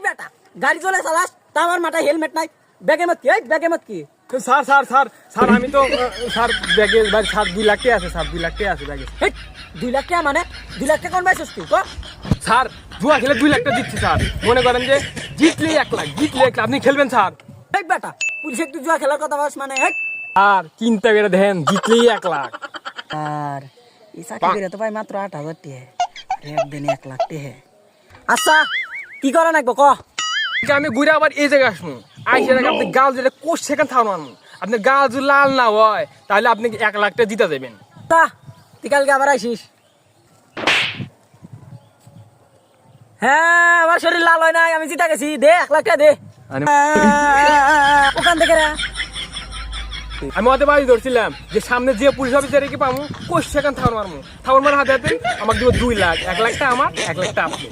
বেটা গাড়ি চলে চালাস তা আমার মাথায় হেলমেট নাই ব্যাগে মত কি ব্যাগে মত কি স্যার আমি তো স্যার ব্যাগে ভাই স্যার 2 লাখ টাকা আছে স্যার 2 লাখ টাকা আছে ব্যাগে 2 লাখ টাকা মানে 2 লাখ টাকা কোন পাইছস তুই ক স্যার জুয়া খেলে 2 লাখ টাকা দিচ্ছি স্যার মনে করেন যে জিতলে 1 লাখ আপনি খেলবেন স্যার বেটা পুলিশে তুই জুয়া খেলার কথা বলছ মানে আর চিন্তা করে দেখেন জিতলেই 1 লাখ আর এই চাকরি তো ভাই মাত্র 8,000 টাকা একদিনে 1 লাখ টাকা আচ্ছা কি করা নাকবো ক আমি ঘুরে আবার এই জায়গায় আসবো আইসে আপনি গাল যেটা কোষ সেখান থাকুন আনবো আপনার গাল যদি লাল না হয় তাহলে আপনি 1 লাখ টাকা জিতে যাবেন তা তুই কালকে আবার আইসিস হ্যাঁ আমার শরীর লাল হয় নাই আমি জিতা গেছি দে 1 লাখ টাকা দে ওখান থেকে রে আমি ওদের বাড়ি ধরছিলাম যে সামনে যে পুলিশ অফিসার কি পাবো কোষ সেখান থাকুন মারমু থাকুন মার হাতে আমাকে দিব 2 লাখ 1 লাখ টাকা আমার 1 লাখ টাকা আপনি